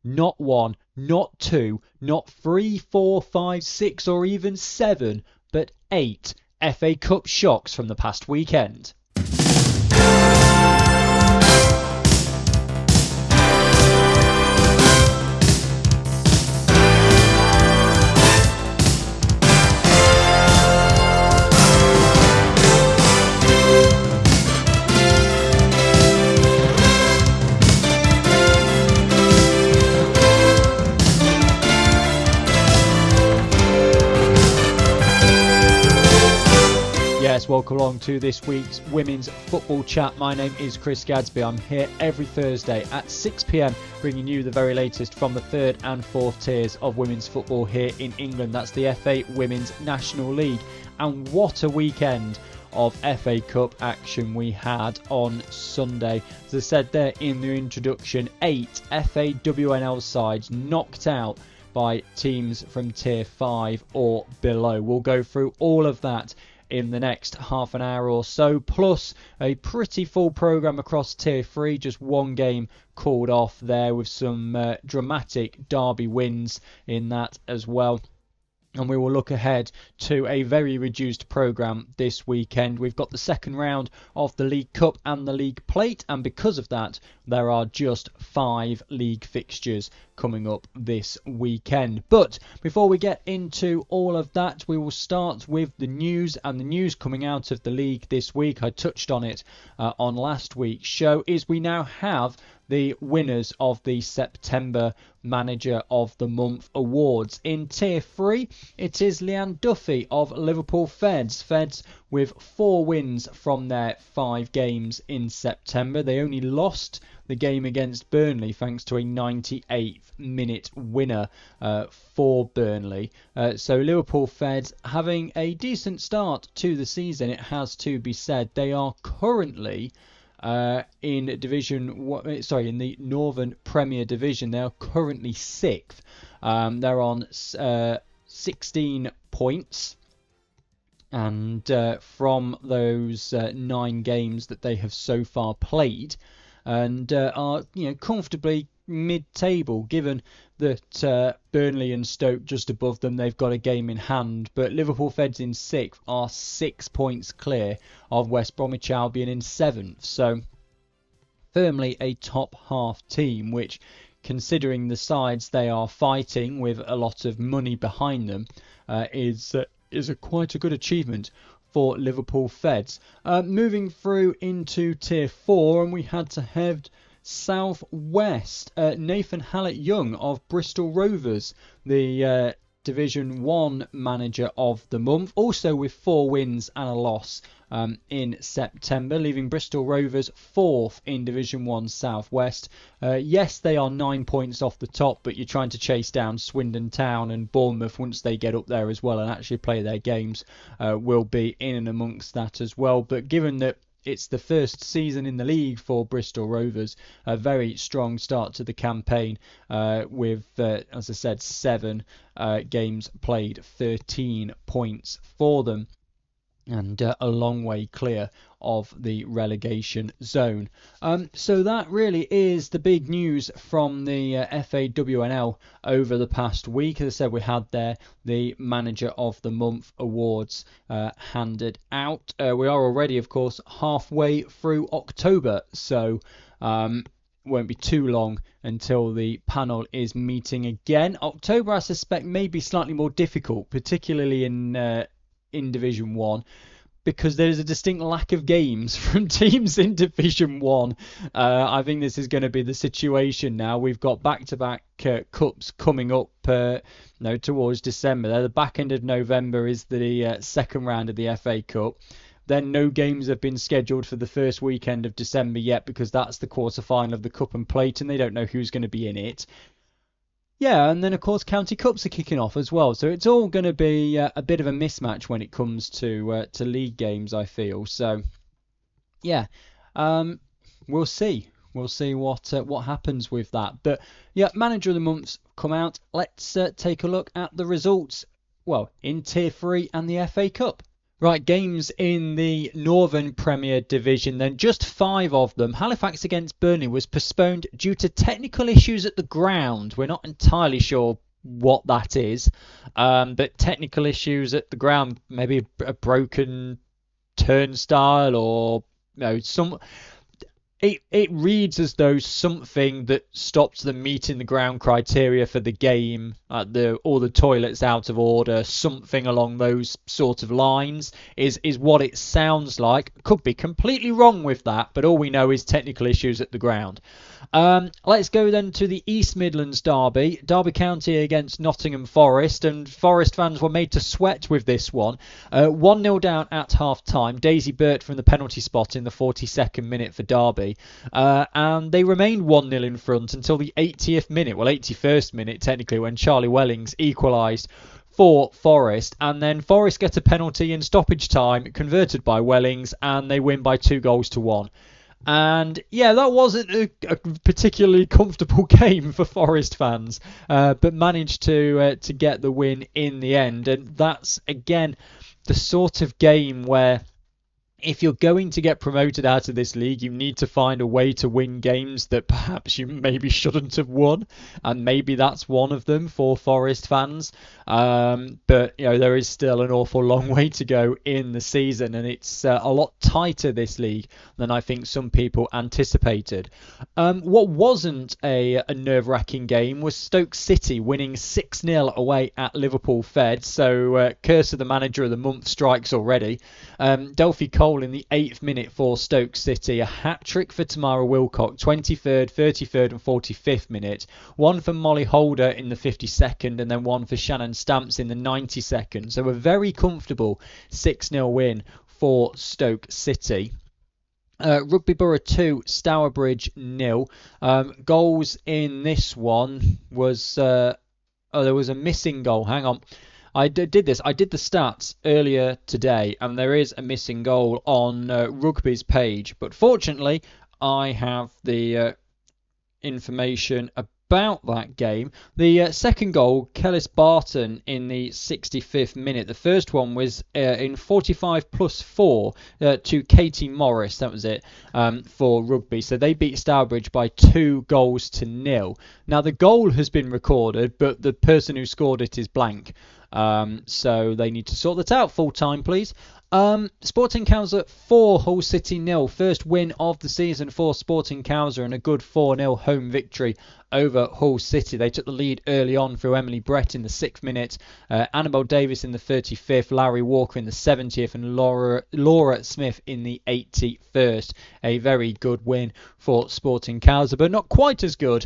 not 1, not 2, not 3, 4, 5, 6 or even 7, but 8 FA Cup shocks from the past weekend. Yes, welcome along to this week's Women's Football Chat. My name is Chris Gadsby. I'm here every Thursday at 6 p.m, bringing you the very latest from the third and fourth tiers of women's football here in England. That's the FA Women's National League. And what a weekend of FA Cup action we had on Sunday. As I said there in the introduction, 8 FA WNL sides knocked out by teams from Tier 5 or below. We'll go through all of that in the next half an hour or so, plus a pretty full programme across Tier 3, just one game called off there with some dramatic derby wins in that as well. And we will look ahead to a very reduced programme this weekend. We've got the second round of the League Cup and the League Plate, and because of that, there are just 5 league fixtures coming up this weekend. But before we get into all of that, we will start with the news, and the news coming out of the league this week, I touched on it on last week's show, is we now have the winners of the September Manager of the Month awards. In Tier 3, it is Leanne Duffy of Liverpool Feds. Feds with 4 wins from their 5 games in September. They only lost the game against Burnley thanks to a 98th minute winner for Burnley. So Liverpool Feds having a decent start to the season, it has to be said. They are currently in the Northern Premier Division. They are currently 6th. They're on 16 points, and from those 9 games that they have so far played, and are comfortably mid-table, given that Burnley and Stoke just above them, they've got a game in hand. But Liverpool Feds in 6th are 6 points clear of West Bromwich Albion in 7th. So firmly a top half team, which, considering the sides they are fighting with a lot of money behind them, is quite a good achievement for Liverpool Feds. Moving through into Tier 4, and we had to head South West. Nathan Hallett-Young of Bristol Rovers, the Division 1 Manager of the Month, also with 4 wins and a loss in September, leaving Bristol Rovers 4th in Division 1 South West. Yes, they are 9 points off the top, but you're trying to chase down Swindon Town and Bournemouth once they get up there as well and actually play their games. Will be in and amongst that as well. But given that it's the first season in the league for Bristol Rovers, a very strong start to the campaign with, as I said, 7 games played, 13 points for them, and a long way clear of the relegation zone. So that really is the big news from the FAWNL over the past week. As I said, we had there the Manager of the Month awards handed out. We are already, of course, halfway through October, so won't be too long until the panel is meeting again. October, I suspect, may be slightly more difficult, particularly in Division 1, because there is a distinct lack of games from teams in Division 1. I think this is going to be the situation now. We've got back-to-back cups coming up towards December. The back end of November is the second round of the FA Cup. Then no games have been scheduled for the first weekend of December yet, because that's the quarter-final of the Cup and Plate, and they don't know who's going to be in it. Yeah, and then of course County Cups are kicking off as well, so it's all going to be a bit of a mismatch when it comes to league games, I feel. So yeah, we'll see what happens with that. But yeah, Manager of the Month's come out. Let's take a look at the results. Well, in Tier 3 and the FA Cup. Right, games in the Northern Premier Division then, just 5 of them. Halifax against Burnley was postponed due to technical issues at the ground. We're not entirely sure what that is, but technical issues at the ground, maybe a broken turnstile or some. It reads as though something that stops them meeting the ground criteria for the game, all the toilets out of order, something along those sort of lines is what it sounds like. Could be completely wrong with that, but all we know is technical issues at the ground. Let's go then to the East Midlands derby. Derby County against Nottingham Forest, and Forest fans were made to sweat with this one. 1-0 down at half-time. Daisy Burt from the penalty spot in the 42nd minute for Derby. And they remained 1-0 in front until the 80th minute, well 81st minute technically, when Charlie Wellings equalised for Forest, and then Forest get a penalty in stoppage time converted by Wellings, and they win by 2-1. And yeah, that wasn't a particularly comfortable game for Forest fans, but managed to get the win in the end. And that's again the sort of game where, if you're going to get promoted out of this league, you need to find a way to win games that perhaps you maybe shouldn't have won, and maybe that's one of them for Forest fans. But there is still an awful long way to go in the season, and it's a lot tighter, this league, than I think some people anticipated. What wasn't a nerve-wracking game was Stoke City winning 6-0 away at Liverpool Fed. So curse of the manager of the month strikes already. Delphi Cole in the 8th minute for Stoke City, a hat-trick for Tamara Wilcock, 23rd, 33rd and 45th minute, one for Molly Holder in the 52nd, and then one for Shannon Stamps in the 92nd. So a very comfortable 6-0 win for Stoke City. Rugby Borough 2, Stourbridge 0. Goals in this one was... there was a missing goal. Hang on. I did this. I did the stats earlier today, and there is a missing goal on Rugby's page. But fortunately, I have the information about that game. The second goal, Kellis Barton in the 65th minute. The first one was in 45 plus 4 to Katie Morris. That was it for Rugby. So they beat Stourbridge by 2-0. Now the goal has been recorded, but the person who scored it is blank. So they need to sort that out full time, please. Sporting Cowser 4, Hull City 0. First win of the season for Sporting Cowser, and a good 4-0 home victory over Hull City. They took the lead early on through Emily Brett in the 6th minute, Annabelle Davis in the 35th, Larry Walker in the 70th, and Laura Smith in the 81st. A very good win for Sporting Cowser, but not quite as good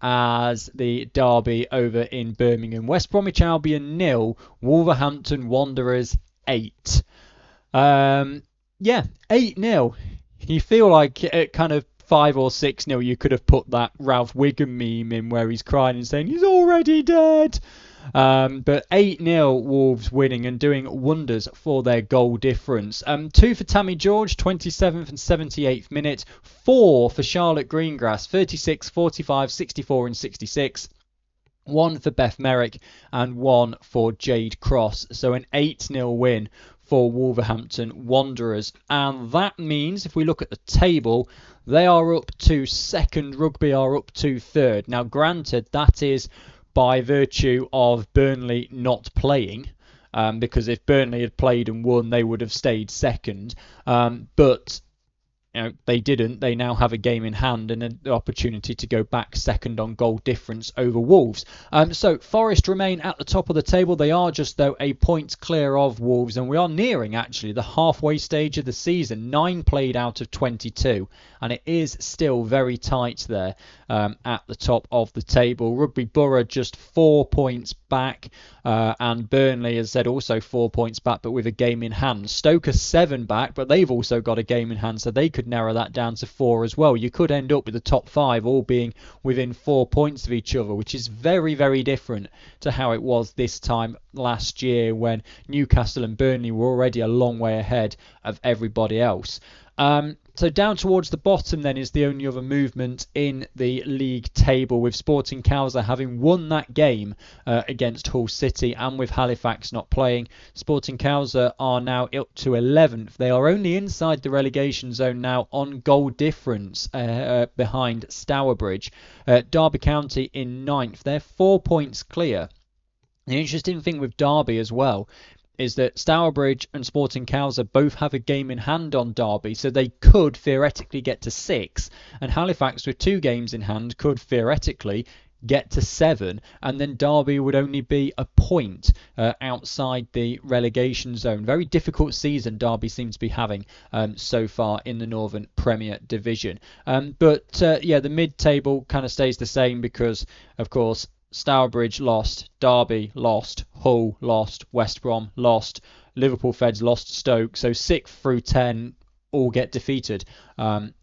as the derby over in Birmingham. West Bromwich Albion 0, Wolverhampton Wanderers 8. 8-0. You feel like at kind of 5 or 6-0 you could have put that Ralph Wiggum meme in where he's crying and saying he's already dead. But 8-0 Wolves winning and doing wonders for their goal difference. 2 for Tammy George, 27th and 78th minute. 4 for Charlotte Greengrass, 36, 45, 64 and 66. 1 for Beth Merrick and 1 for Jade Cross. So an 8-0 win for Wolverhampton Wanderers. And that means, if we look at the table, they are up to 2nd, Rugby are up to 3rd. Now granted, that is by virtue of Burnley not playing, because if Burnley had played and won, they would have stayed 2nd. But they didn't. They now have a game in hand and an opportunity to go back 2nd on goal difference over Wolves. So Forest remain at the top of the table. They are just, though, a point clear of Wolves, and we are nearing actually the halfway stage of the season. 9 played out of 22, and it is still very tight there at the top of the table. Rugby Borough just 4 points back, and Burnley, as said, also 4 points back, but with a game in hand. Stoke are 7 back, but they've also got a game in hand, so they could narrow that down to 4 as well. You could end up with the top 5 all being within 4 points of each other, which is very, very different to how it was this time last year, when Newcastle and Burnley were already a long way ahead of everybody else. So down towards the bottom then is the only other movement in the league table, with Sporting Cowser having won that game against Hull City, and with Halifax not playing, Sporting Cowser are now up to 11th. They are only inside the relegation zone now on goal difference behind Stourbridge. Derby County in 9th. They're 4 points clear. The interesting thing with Derby as well is that Stourbridge and Sporting Cowser both have a game in hand on Derby, so they could theoretically get to 6, and Halifax with 2 games in hand could theoretically get to 7, and then Derby would only be a point outside the relegation zone. Very difficult season Derby seems to be having so far in the Northern Premier Division. But the mid-table kind of stays the same because, of course, Stourbridge lost, Derby lost, Hull lost, West Brom lost, Liverpool Feds lost, Stoke. So 6 through 10 all get defeated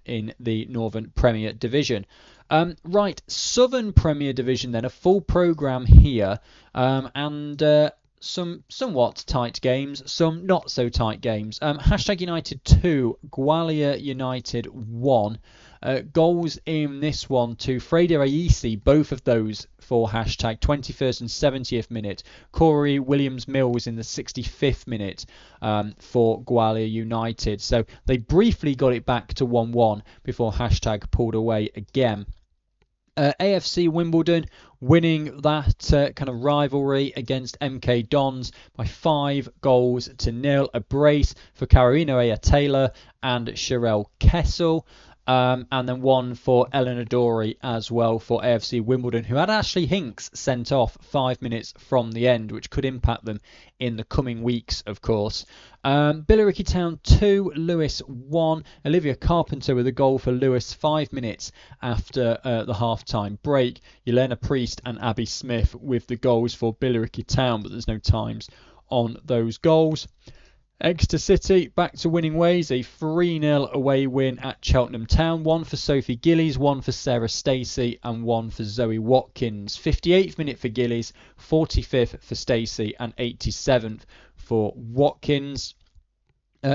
in the Northern Premier Division. Right, Southern Premier Division then, a full programme here, and some somewhat tight games, some not so tight games. Hashtag United 2, Gwalior United 1. Goals in this one to Freder Ayisi, both of those for Hashtag, 21st and 70th minute. Corey Williams-Mills in the 65th minute for Gwalior United. So they briefly got it back to 1-1 before Hashtag pulled away again. AFC Wimbledon winning that kind of rivalry against MK Dons by 5 goals to 0. A brace for Carolina Taylor and Sherelle Kessel. And then one for Eleanor Dorey as well for AFC Wimbledon, who had Ashley Hinks sent off 5 minutes from the end, which could impact them in the coming weeks, of course. Billericay Town 2, Lewis 1. Olivia Carpenter with a goal for Lewis 5 minutes after the half-time break. Yelena Priest and Abby Smith with the goals for Billericay Town, but there's no times on those goals. Exeter City back to winning ways, a 3-0 away win at Cheltenham Town. 1 for Sophie Gillies, 1 for Sarah Stacey, and 1 for Zoe Watkins. 58th minute for Gillies, 45th for Stacey, and 87th for Watkins.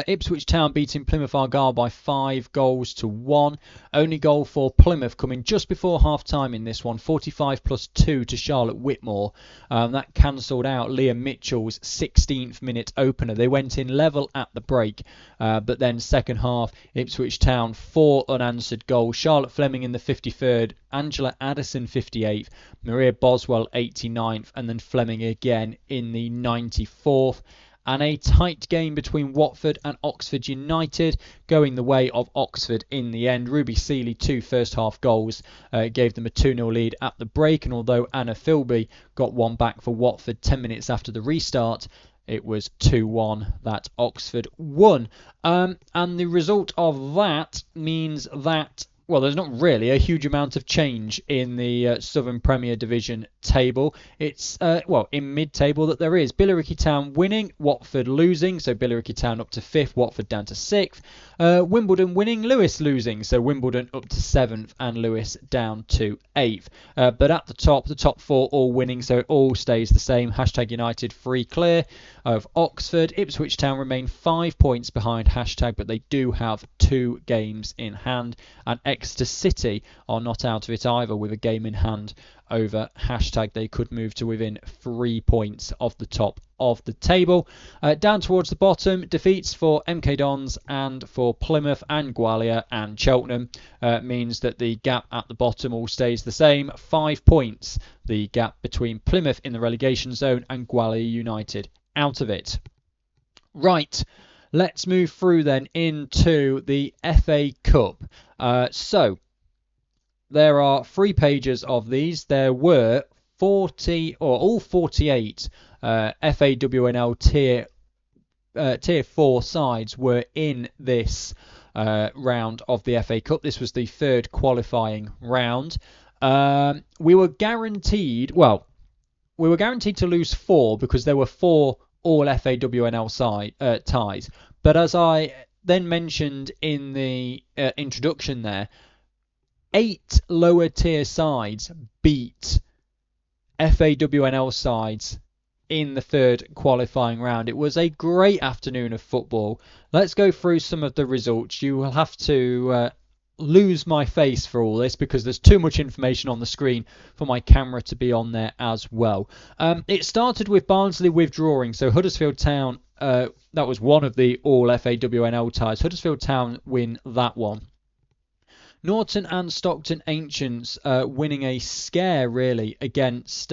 Ipswich Town beating Plymouth Argyle by 5 goals to 1. Only goal for Plymouth coming just before half-time in this one. 45 plus 2 to Charlotte Whitmore. That cancelled out Leah Mitchell's 16th minute opener. They went in level at the break. But then second half, Ipswich Town 4 unanswered goals. Charlotte Fleming in the 53rd. Angela Addison 58th. Maria Boswell 89th. And then Fleming again in the 94th. And a tight game between Watford and Oxford United, going the way of Oxford in the end. Ruby Seeley, 2 first half goals, gave them a 2-0 lead at the break. And although Anna Philby got one back for Watford 10 minutes after the restart, it was 2-1 that Oxford won. And the result of that means that, well, there's not really a huge amount of change in the Southern Premier Division table. It's, in mid-table that there is. Billericay Town winning, Watford losing, so Billericay Town up to 5th, Watford down to 6th. Wimbledon winning, Lewis losing, so Wimbledon up to 7th and Lewis down to 8th. But at the top 4 all winning, so it all stays the same. Hashtag United 3 clear of Oxford. Ipswich Town remain 5 points behind Hashtag, but they do have 2 games in hand. And Exeter City are not out of it either with a game in hand over Hashtag. They could move to within 3 points of the top of the table. Down towards the bottom, defeats for MK Dons and for Plymouth and Gwalior and Cheltenham means that the gap at the bottom all stays the same. 5 points, the gap between Plymouth in the relegation zone and Gwalior United out of it. Right. Let's move through then into the FA Cup. So there are 3 pages of these. There were 40 or all 48 FAWNL tier 4 sides were in this round of the FA Cup. This was the 3rd qualifying round. We were guaranteed to lose 4 because there were 4 all FAWNL ties. But as I then mentioned in the introduction there, 8 lower tier sides beat FAWNL sides in the third qualifying round. It was a great afternoon of football. Let's go through some of the results. You will have to lose my face for all this because there's too much information on the screen for my camera to be on there as well. It started with Barnsley withdrawing, so Huddersfield Town, that was one of the all FAWNL ties. Huddersfield Town win that one. Norton and Stockton Ancients winning a scare really against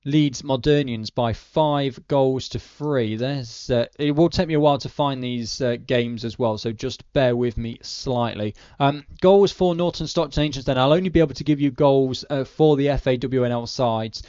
Leeds Modernians by 5-3. There's it will take me a while to find these games as well, so just bear with me slightly. Goals for Norton Stockton Ancients, then I'll only be able to give you goals for the FAWNL sides.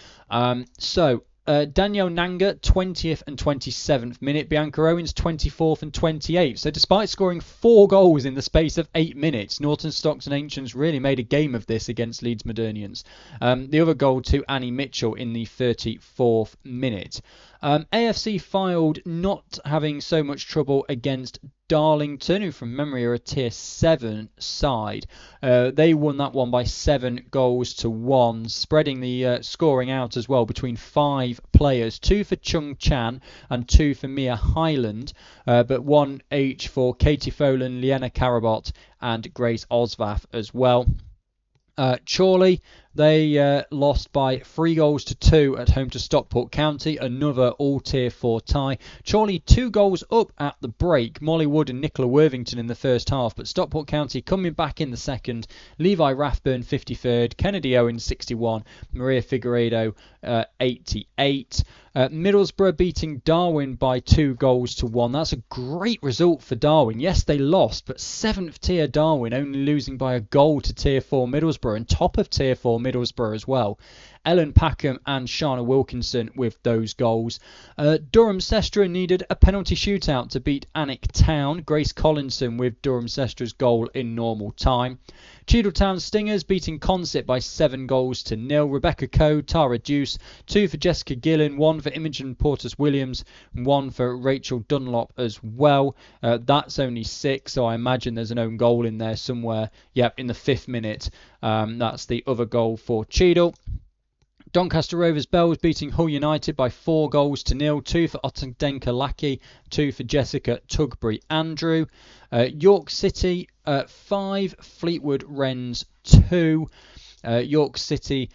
Danielle Nanga, 20th and 27th minute. Bianca Owens, 24th and 28th. So despite scoring 4 goals in the space of 8 minutes, Norton Stockton Ancients really made a game of this against Leeds Modernians. The other goal to Annie Mitchell in the 34th minute. AFC Fylde not having so much trouble against Darlington, who from memory are a tier 7 side. They won that one by 7-1, spreading the scoring out as well between 5 players, 2 for Chung Chan and 2 for Mia Highland, but 1 each for Katie Folan, Leanna Carabot and Grace Osvath as well. Chorley, they lost by 3-2 at home to Stockport County, another all-tier 4 tie. Chorley 2 goals up at the break, Molly Wood and Nicola Worthington in the first half, but Stockport County coming back in the second. Levi Rathburn 53rd, Kennedy Owens 61, Maria Figueiredo 88. Middlesbrough beating Darwin by 2-1. That's a great result for Darwin. Yes, they lost, but 7th tier Darwin only losing by a goal to tier 4 Middlesbrough, and top of tier 4 Middlesbrough as well. Ellen Packham and Shana Wilkinson with those goals. Durham Sestra needed a penalty shootout to beat Alnwick Town. Grace Collinson with Durham Sestra's goal in normal time. Cheadletown Stingers beating Consett by 7-0. Rebecca Coe, Tara Deuce, 2 for Jessica Gillen, 1 for Imogen Portas-Williams, 1 for Rachel Dunlop as well. That's only 6, so I imagine there's an own goal in there somewhere. Yep, in the 5th minute. That's the other goal for Cheadle. Doncaster Rovers Bells beating Hull United by 4-0, 2 for Otendenka Lackey, 2 for Jessica Tugbury Andrew. York City 5, Fleetwood Wrens 2. York City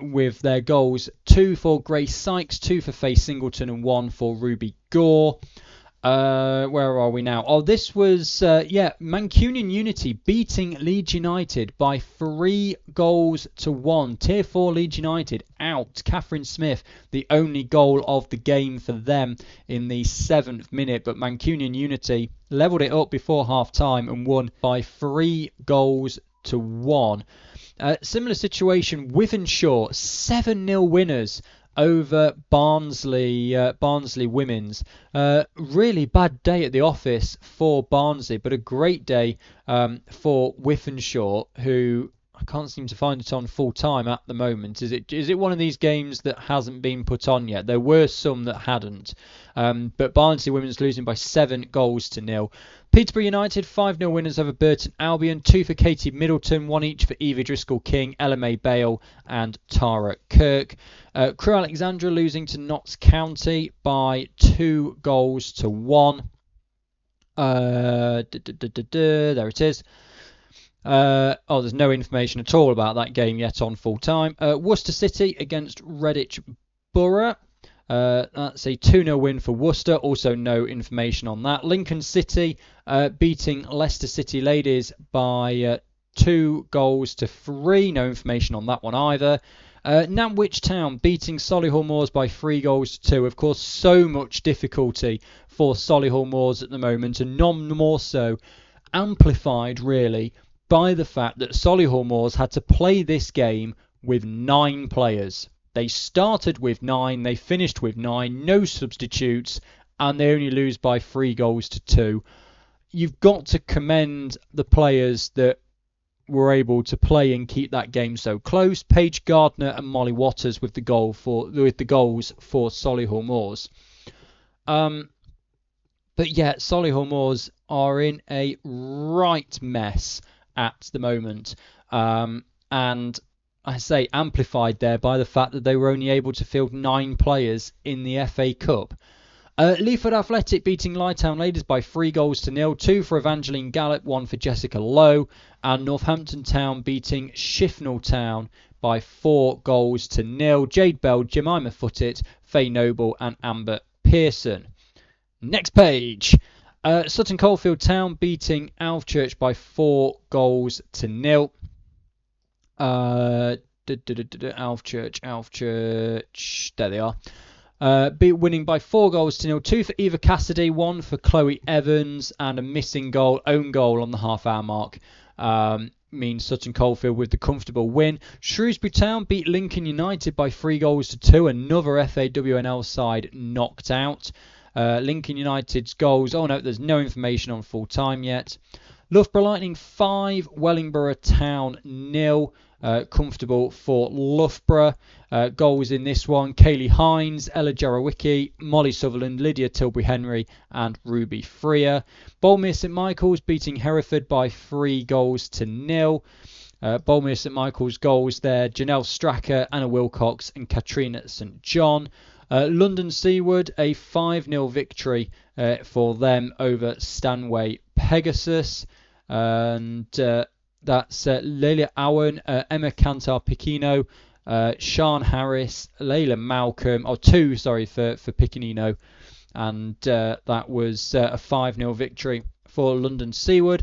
with their goals, 2 for Grace Sykes, 2 for Faye Singleton and 1 for Ruby Gore. Where are we now? Oh, this was, Mancunian Unity beating Leeds United by 3-1. Tier 4 Leeds United out. Catherine Smith, the only goal of the game for them in the 7th minute. But Mancunian Unity levelled it up before half-time and won by 3-1. Similar situation, Wythenshawe, 7-0 winners over Barnsley Women's. Really bad day at the office for Barnsley, but a great day for Wythenshawe, who I can't seem to find it on full time at the moment. Is it one of these games that hasn't been put on yet? There were some that hadn't. But Barnsley Women's losing by 7-0. Peterborough United 5-0 winners over Burton Albion. 2 for Katie Middleton, 1 each for Eva Driscoll-King, Ella May Bale and Tara Kirk. Crewe Alexandra losing to Notts County by 2-1. There it is. There's no information at all about that game yet on full time. Worcester City against Redditch Borough. That's a 2-0 win for Worcester. Also no information on that. Lincoln City beating Leicester City Ladies by 2-3. No information on that one either. Nantwich Town beating Solihull Moors by 3-2. Of course, so much difficulty for Solihull Moors at the moment, and none more so amplified really by the fact that Solihull Moors had to play this game with 9 players. They started with 9, they finished with 9, no substitutes, and they only lose by 3-2. You've got to commend the players that were able to play and keep that game so close. Paige Gardner and Molly Waters with the goals for Solihull Moors. But yeah, Solihull Moors are in a right mess at the moment, and I say amplified there by the fact that they were only able to field 9 players in the FA Cup. Leaford Athletic beating Lytown Ladies by 3-0, 2 for Evangeline Gallop, 1 for Jessica Lowe, and Northampton Town beating Shifnal Town by 4-0. Jade Bell, Jemima Footit, Faye Noble and Amber Pearson. Next page. Sutton Coldfield Town beating Alvechurch by 4-0. Alvechurch, there they are. Winning by 4-0, 2 for Eva Cassidy, 1 for Chloe Evans, and a missing goal, own goal on the half-hour mark. Means Sutton Coldfield with the comfortable win. Shrewsbury Town beat Lincoln United by 3-2, another FAWNL side knocked out. Lincoln United's goals, oh no, there's no information on full time yet. Loughborough Lightning 5, Wellingborough Town 0. Comfortable for Loughborough. Goals in this one: Kaylee Hines, Ella Jarowicki, Molly Sutherland, Lydia Tilbury-Henry and Ruby Freer. Boulmere St Michael's beating Hereford by 3-0. Boulmere St Michael's goals there: Janelle Stracker, Anna Wilcox and Katrina St John. London Seawood, a 5-0 victory for them over Stanway Pegasus. And that's Leila Owen, Emma Cantar-Picchino, Sian Harris, Layla Malcolm, for Piccinino. And that was a 5-0 victory for London Seawood.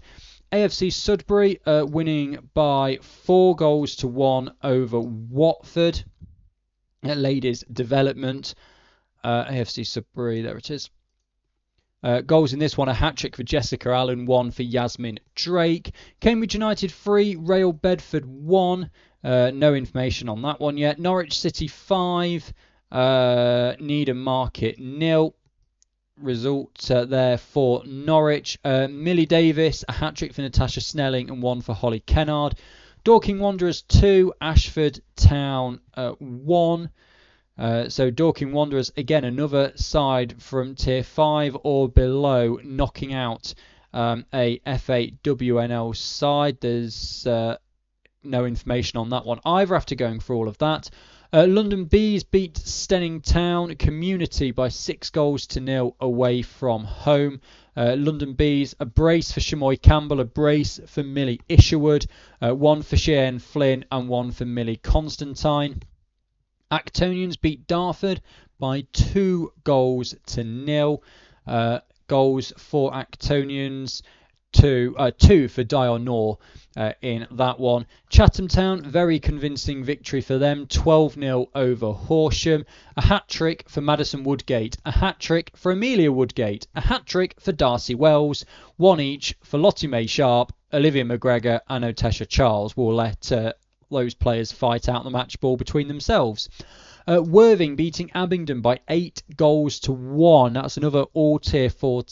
AFC Sudbury winning by 4-1 over Watford. Ladies Development. AFC Sudbury, there it is. Goals in this one: a hat-trick for Jessica Allen, 1 for Yasmin Drake. Cambridge United 3, Rail Bedford 1. No information on that one yet. Norwich City 5, Needham Market 0. Result there for Norwich. Millie Davis, a hat-trick for Natasha Snelling and 1 for Holly Kennard. Dorking Wanderers 2, Ashford Town 1. So Dorking Wanderers, again, another side from Tier 5 or below, knocking out a FAWNL side. There's no information on that one either after going through all of that. London Bees beat Stenning Town Community by 6-0 away from home. London Bees, a brace for Shamoy Campbell, a brace for Millie Isherwood, 1 for Cheyenne Flynn and 1 for Millie Constantine. Actonians beat Dartford by 2-0. Goals for Actonians, 2 for Dion Nor in that one. Chatham Town, very convincing victory for them, 12-0 over Horsham. A hat-trick for Madison Woodgate, a hat-trick for Amelia Woodgate, a hat-trick for Darcy Wells, 1 each for Lottie May Sharp, Olivia McGregor and Otesha Charles. We'll let those players fight out the match ball between themselves. Worthing beating Abingdon by 8-1. That's another all-tier 4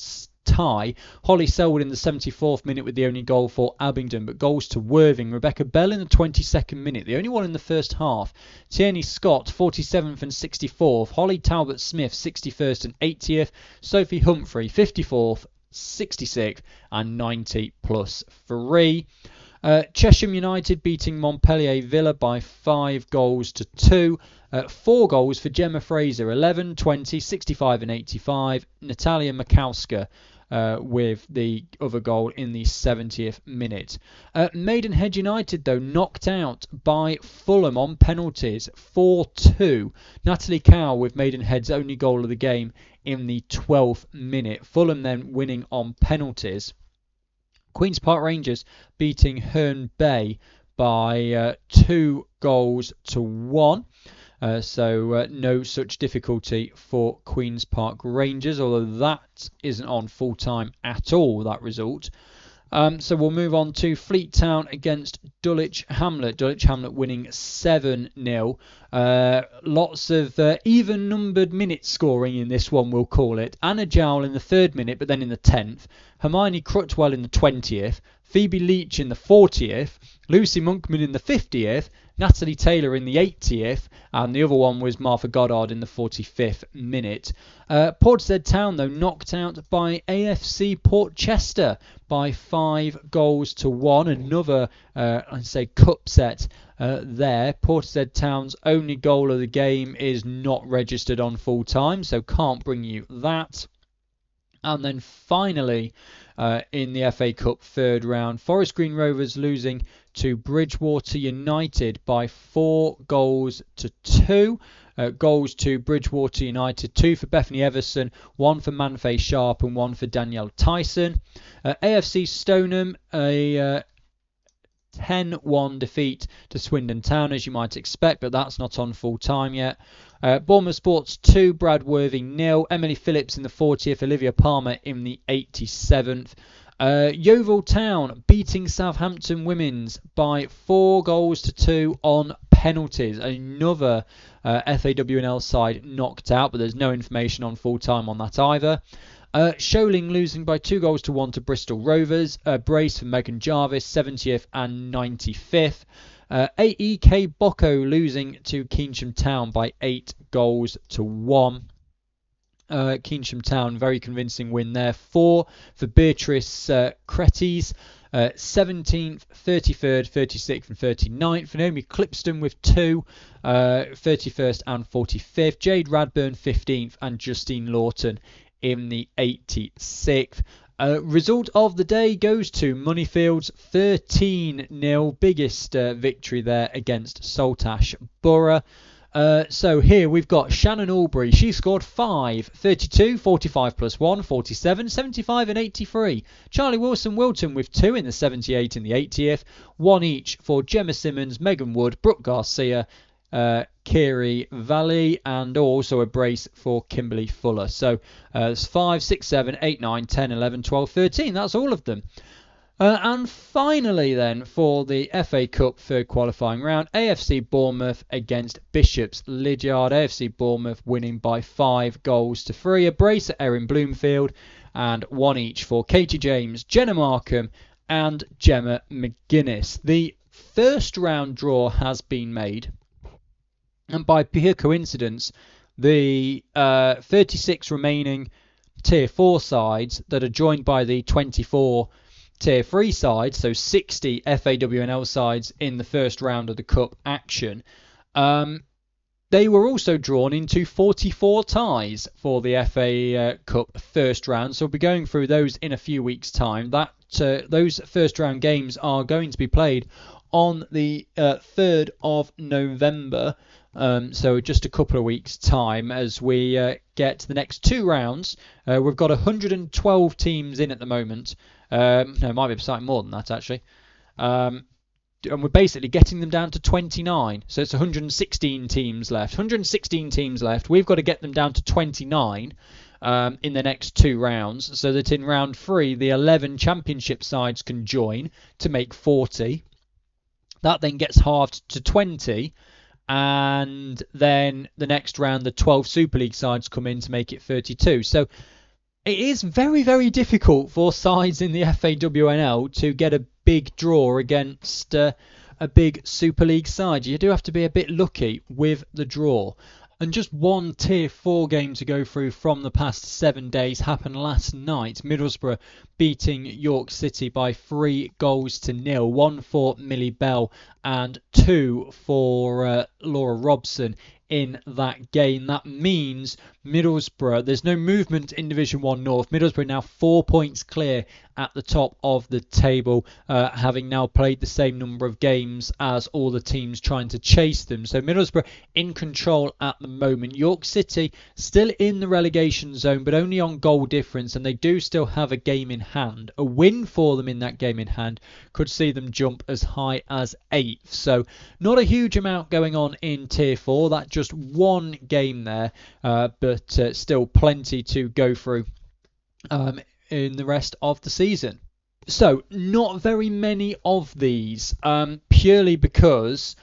tie. Holly Selwood in the 74th minute with the only goal for Abingdon, but goals to Worthing. Rebecca Bell in the 22nd minute, the only one in the first half. Tierney Scott, 47th and 64th. Holly Talbot Smith, 61st and 80th. Sophie Humphrey, 54th, 66th and 90 plus 3. Chesham United beating Montpellier Villa by 5-2. 4 goals for Gemma Fraser, 11, 20, 65 and 85. Natalia Makowska with the other goal in the 70th minute. Maidenhead United, though, knocked out by Fulham on penalties, 4-2. Natalie Cow with Maidenhead's only goal of the game in the 12th minute. Fulham then winning on penalties. Queen's Park Rangers beating Herne Bay by 2-1. So no such difficulty for Queen's Park Rangers, although that isn't on full time at all, that result. So we'll move on to Fleet Town against Dulwich Hamlet. Dulwich Hamlet winning 7-0. Lots of even-numbered minute scoring in this one, we'll call it. Anna Jowl in the 3rd minute, but then in the 10th. Hermione Crutwell in the 20th. Phoebe Leach in the 40th, Lucy Monkman in the 50th, Natalie Taylor in the 80th, and the other one was Martha Goddard in the 45th minute. Portishead Town, though, knocked out by AFC Portchester by 5-1. Another, I'd say, cup set there. Portishead Town's only goal of the game is not registered on full time, so can't bring you that. And then finally, in the FA Cup third round, Forest Green Rovers losing to Bridgewater United by 4-2. Goals to Bridgewater United, 2 for Bethany Everson, 1 for Manfay Sharp and 1 for Danielle Tyson. AFC Stoneham, a 10-1 defeat to Swindon Town, as you might expect, but that's not on full time yet. Bournemouth Sports 2, Bradworthy 0. Emily Phillips in the 40th, Olivia Palmer in the 87th. Yeovil Town beating Southampton Women's by 4-2 on penalties. Another FAWNL side knocked out, but there's no information on full time on that either. Sholing losing by 2-1 to Bristol Rovers. Brace for Megan Jarvis, 70th and 95th. AEK Bocco losing to Keynsham Town by 8-1. Keynsham Town, very convincing win there. 4 for Beatrice Cretes, 17th, 33rd, 36th and 39th. Naomi Clipston with 2, 31st and 45th. Jade Radburn 15th and Justine Lawton in the 86th. Result of the day goes to Moneyfields 13-0. Biggest victory there against Saltash Borough. So here we've got Shannon Albury. She scored 5, 32, 45 plus 1, 47, 75 and 83. Charlie Wilson-Wilton with 2 in the 78 and the 80th. 1 each for Gemma Simmons, Megan Wood, Brooke Garcia, Kiri Valley, and also a brace for Kimberly Fuller. So it's 5, 6, 7, 8, 9, 10, 11, 12, 13. That's all of them. And finally then, for the FA Cup third qualifying round, AFC Bournemouth against Bishops Lydiard. AFC Bournemouth winning by 5-3. A brace at Erin Bloomfield, and 1 each for Katie James, Jenna Markham and Gemma McGuinness. The first round draw has been made, and by pure coincidence, the 36 remaining Tier 4 sides that are joined by the 24 Tier 3 sides, so 60 FAWNL sides in the first round of the Cup action, they were also drawn into 44 ties for the FA Cup first round. So we'll be going through those in a few weeks' time. Those first round games are going to be played on the 3rd of November. So just a couple of weeks' time as we get to the next 2 rounds. We've got 112 teams in at the moment. No, it might be slightly more than that, actually. And we're basically getting them down to 29. So it's 116 teams left. 116 teams left. We've got to get them down to 29 in the next 2 rounds, so that in round 3, the 11 championship sides can join to make 40. That then gets halved to 20. And then the next round, the 12 Super League sides come in to make it 32. So it is very, very difficult for sides in the FAWNL to get a big draw against a big Super League side. You do have to be a bit lucky with the draw. And just one Tier 4 game to go through from the past 7 days happened last night. Middlesbrough beating York City by 3-0. 1 for Millie Bell and 2 for Laura Robson in that game. That means Middlesbrough, there's no movement in Division 1 North. Middlesbrough now 4 points clear at the top of the table, having now played the same number of games as all the teams trying to chase them. So Middlesbrough in control at the moment. York City still in the relegation zone, but only on goal difference, and they do still have a game in hand. A win for them in that game in hand could see them jump as high as 8th. So not a huge amount going on in Tier 4. That's just one game there, but still plenty to go through in the rest of the season. So not very many of these, purely because,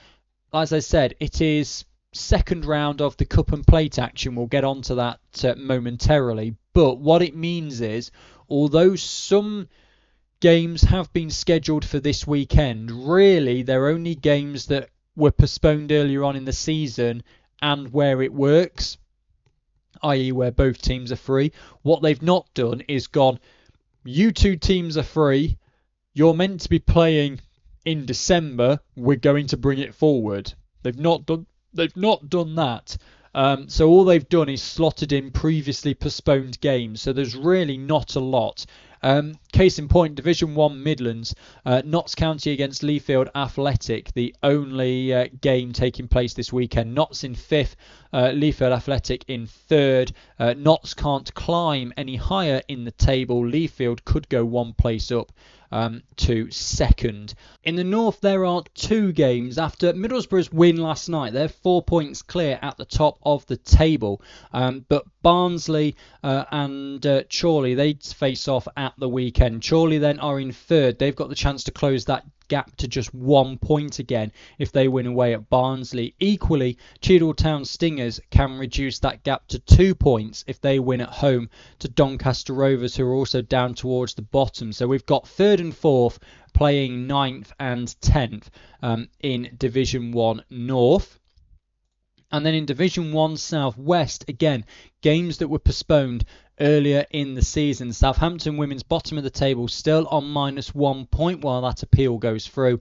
as I said, it is second round of the Cup and Plate action. We'll get onto that momentarily. But what it means is, although some games have been scheduled for this weekend. Really, they're only games that were postponed earlier on in the season and where it works, i.e. where both teams are free. What they've not done is gone, you two teams are free, you're meant to be playing in December, we're going to bring it forward. They've not done that. So all they've done is slotted in previously postponed games. So there's really not a lot. Case in point, Division 1 Midlands, Notts County against Leafield Athletic, the only game taking place this weekend. Notts in 5th, Leafield Athletic in 3rd. Notts can't climb any higher in the table. Leafield could go one place up to 2nd. In the north, there are 2 games. After Middlesbrough's win last night, they're 4 points clear at the top of the table. But Barnsley and Chorley, they face off at the weekend. Chorley then are in 3rd. They've got the chance to close that gap to just 1 point again if they win away at Barnsley. Equally, Cheadle Town Stingers can reduce that gap to 2 points if they win at home to Doncaster Rovers, who are also down towards the bottom. So we've got 3rd and 4th playing 9th and 10th in Division 1 North. And then in Division 1 South West, again, games that were postponed earlier in the season. Southampton women's bottom of the table still on -1 point while that appeal goes through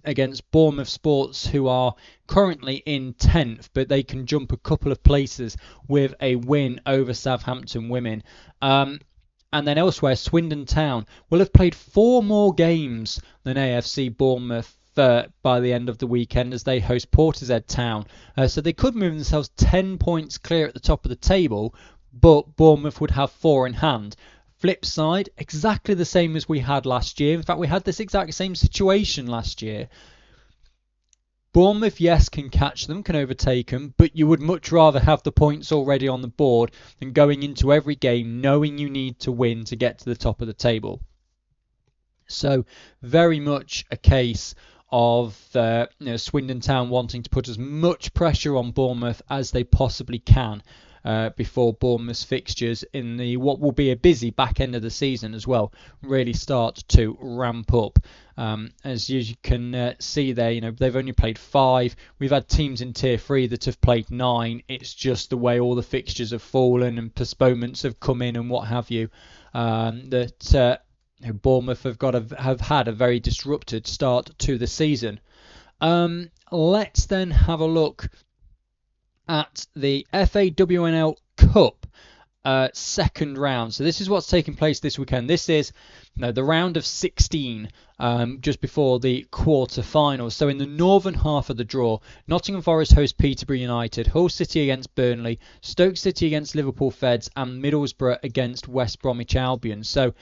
against Bournemouth Sports, who are currently in 10th, but they can jump a couple of places with a win over Southampton women. And then elsewhere, Swindon Town will have played 4 more games than AFC Bournemouth by the end of the weekend as they host Portishead Town. So they could move themselves 10 points clear at the top of the table, but Bournemouth would have 4 in hand. Flip side, exactly the same as we had last year. In fact, we had this exact same situation last year. Bournemouth, yes, can catch them, can overtake them, but you would much rather have the points already on the board than going into every game knowing you need to win to get to the top of the table. So, very much a case of Swindon Town wanting to put as much pressure on Bournemouth as they possibly can before Bournemouth's fixtures in the what will be a busy back end of the season as well really start to ramp up. As you can see there, they've only played 5. We've had teams in Tier 3 that have played 9. It's just the way all the fixtures have fallen and postponements have come in and what have you, that Bournemouth have had a very disrupted start to the season. Let's then have a look at the FAWNL Cup second round. So this is what's taking place this weekend. This is the round of 16, just before the quarter-finals. So in the northern half of the draw, Nottingham Forest host Peterborough United, Hull City against Burnley, Stoke City against Liverpool Feds, and Middlesbrough against West Bromwich Albion. So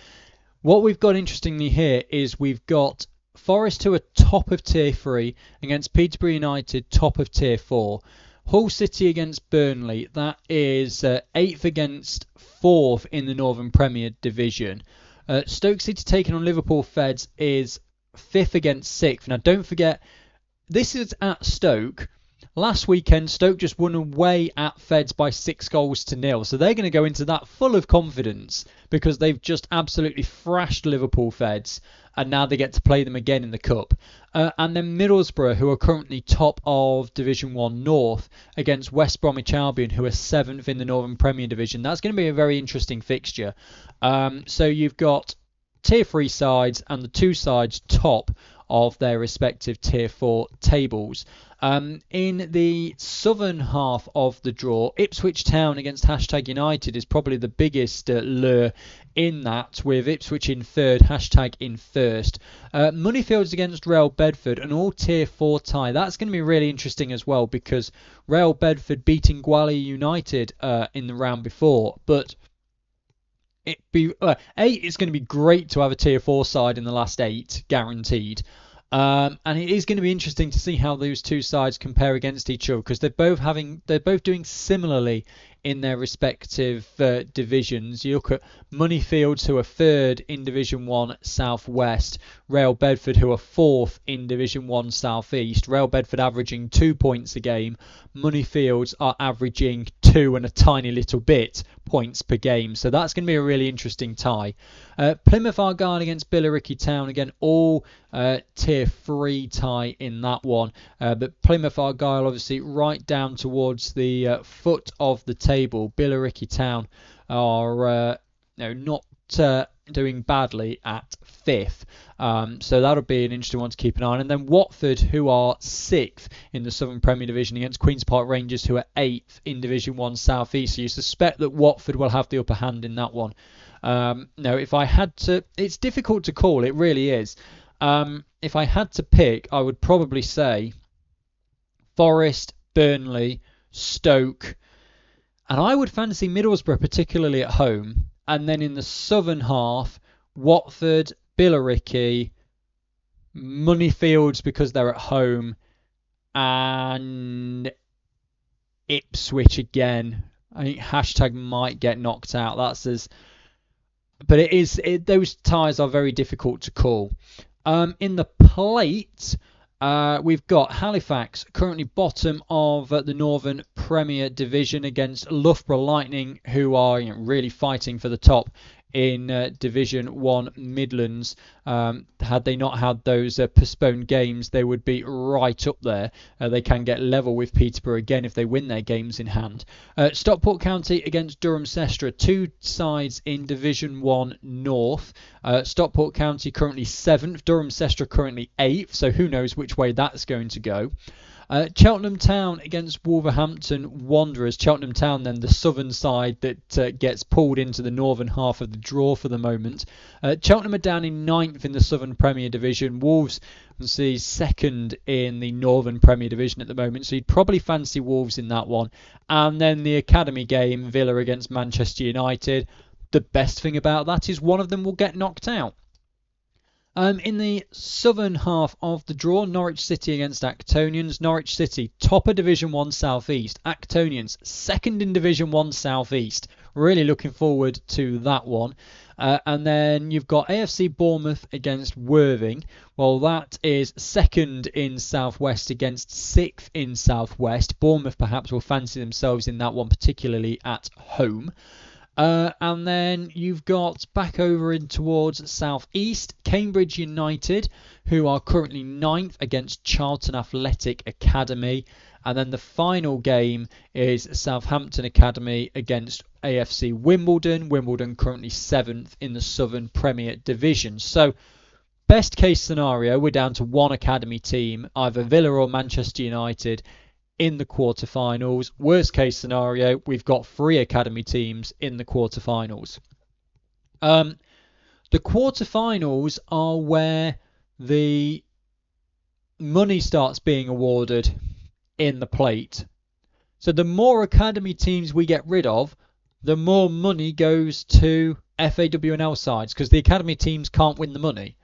what we've got interestingly here is we've got Forest, who are top of Tier 3, against Peterborough United, top of Tier 4. Hull City against Burnley, that is 8th against 4th in the Northern Premier Division. Stoke City taking on Liverpool Feds is 5th against 6th. Now don't forget, this is at Stoke. Last weekend, Stoke just won away at Feds by 6-0. So they're going to go into that full of confidence because they've just absolutely thrashed Liverpool Feds, and now they get to play them again in the Cup. And then Middlesbrough, who are currently top of Division 1 North, against West Bromwich Albion, who are 7th in the Northern Premier Division. That's going to be a very interesting fixture. So you've got Tier 3 sides and the 2 sides top of their respective Tier 4 tables. In the southern half of the draw, Ipswich Town against #United is probably the biggest lure in that, with Ipswich in 3rd, # in 1st. Moneyfields against Real Bedford, an all Tier 4 tie. That's going to be really interesting as well because Real Bedford beating Gwalior United in the round before, but it's going to be great to have a Tier 4 side in the last 8, guaranteed. And it is going to be interesting to see how those 2 sides compare against each other because they're both doing similarly in their respective divisions. You look at Moneyfields, who are 3rd in Division 1 South West, Real Bedford, who are 4th in Division 1 South East. Real Bedford averaging 2 points a game. Moneyfields are averaging 2 2 and a tiny little bit points per game. So that's going to be a really interesting tie. Plymouth Argyle against Billericay Town. Again, all tier 3 tie in that one. But Plymouth Argyle obviously right down towards the foot of the table. Billericay Town are not doing badly at 5th. So that'll be an interesting one to keep an eye on. And then Watford, who are 6th in the Southern Premier Division, against Queen's Park Rangers, who are 8th in Division 1 South East. So you suspect that Watford will have the upper hand in that one. If I had to, it's difficult to call, it really is. If I had to pick, I would probably say Forest, Burnley, Stoke, and I would fancy Middlesbrough, particularly at home. And then in the southern half, Watford, Billericay, Moneyfields because they're at home, and Ipswich again. I think hashtag might get knocked out. But those ties are very difficult to call. In the plate, we've got Halifax, currently bottom of the Northern Premier Division, against Loughborough Lightning, who are really fighting for the top in Division 1 Midlands. Had they not had those postponed games, they would be right up there. They can get level with Peterborough again if they win their games in hand. Stockport County against Durham Sestra, 2 sides in Division 1 North. Stockport County currently 7th, Durham Sestra currently 8th, so who knows which way that's going to go. Cheltenham Town against Wolverhampton Wanderers. Cheltenham Town then the southern side that gets pulled into the northern half of the draw for the moment. Cheltenham are down in 9th in the Southern Premier Division. Wolves see 2nd in the Northern Premier Division at the moment, so you'd probably fancy Wolves in that one. And then the academy game, Villa against Manchester United. The best thing about that is one of them will get knocked out. In the southern half of the draw, Norwich City against Actonians. Norwich City, top of Division 1 South East. Actonians, 2nd in Division 1 South East. Really looking forward to that one. And then you've got AFC Bournemouth against Worthing. Well, that is 2nd in South West against 6th in South West. Bournemouth perhaps will fancy themselves in that one, particularly at home. And then you've got back over in towards South East, Cambridge United, who are currently 9th against Charlton Athletic Academy. And then the final game is Southampton Academy against AFC Wimbledon. Wimbledon currently 7th in the Southern Premier Division. So best case scenario, we're down to one academy team, either Villa or Manchester United, in the quarterfinals. Worst case scenario, we've got 3 academy teams in the quarterfinals. The quarterfinals are where the money starts being awarded in the plate. So the more academy teams we get rid of, the more money goes to FAWNL sides, because the academy teams can't win the money.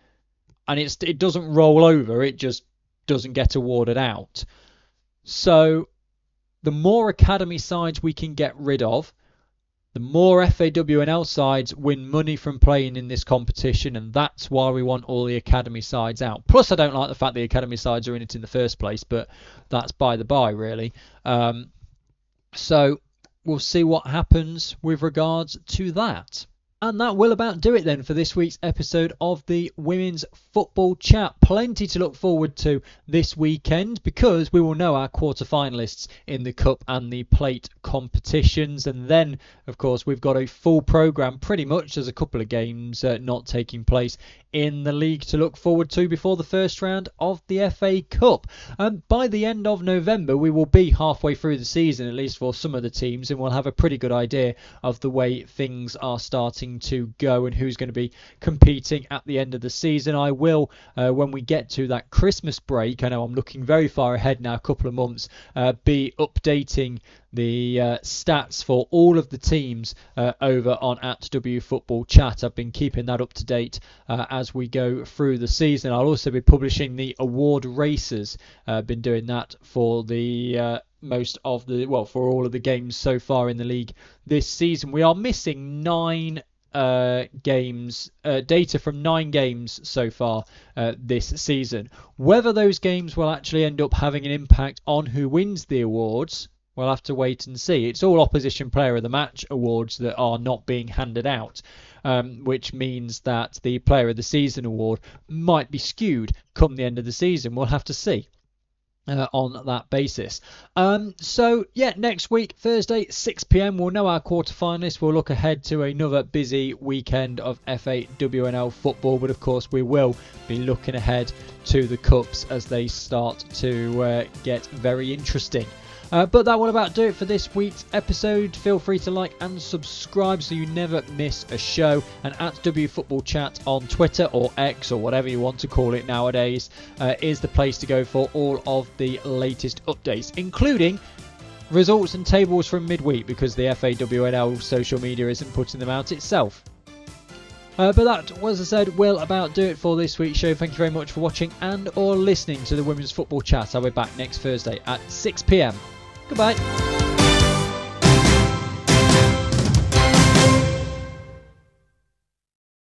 And it doesn't roll over, it just doesn't get awarded out. So the more academy sides we can get rid of, the more FAWNL sides win money from playing in this competition, and that's why we want all the academy sides out. Plus, I don't like the fact the academy sides are in it in the first place, but that's by the by, really. So we'll see what happens with regards to that. And that will about do it then for this week's episode of the Women's Football Chat. Plenty to look forward to this weekend, because we will know our quarter-finalists in the Cup and the Plate competitions. And then, of course, we've got a full programme pretty much. There's a couple of games not taking place in the league to look forward to before the first round of the FA Cup. By the end of November, we will be halfway through the season, at least for some of the teams, and we'll have a pretty good idea of the way things are starting to go and who's going to be competing at the end of the season. I will, when we get to that Christmas break, I know I'm looking very far ahead now, a couple of months, be updating the stats for all of the teams over on @WFootballChat. I've been keeping that up to date as we go through the season. I'll also be publishing the award races. Been doing that for the for all of the games so far in the league this season. We are missing 9 games, data from 9 games so far this season. Whether those games will actually end up having an impact on who wins the awards, We'll have to wait and see. It's all Opposition Player of the Match awards that are not being handed out, which means that the Player of the Season award might be skewed come the end of the season. We'll have to see. On that basis. So yeah, next week, Thursday, 6 p.m, we'll know our quarterfinalists. We'll look ahead to another busy weekend of FAWNL football, but of course we will be looking ahead to the Cups as they start to get very interesting. But that will about do it for this week's episode. Feel free to like and subscribe so you never miss a show. And at WFootballChat on Twitter or X or whatever you want to call it nowadays is the place to go for all of the latest updates, including results and tables from midweek, because the FAWNL social media isn't putting them out itself. But that, as I said, will about do it for this week's show. Thank you very much for watching and or listening to the Women's Football Chat. I'll be back next Thursday at 6 p.m. Goodbye.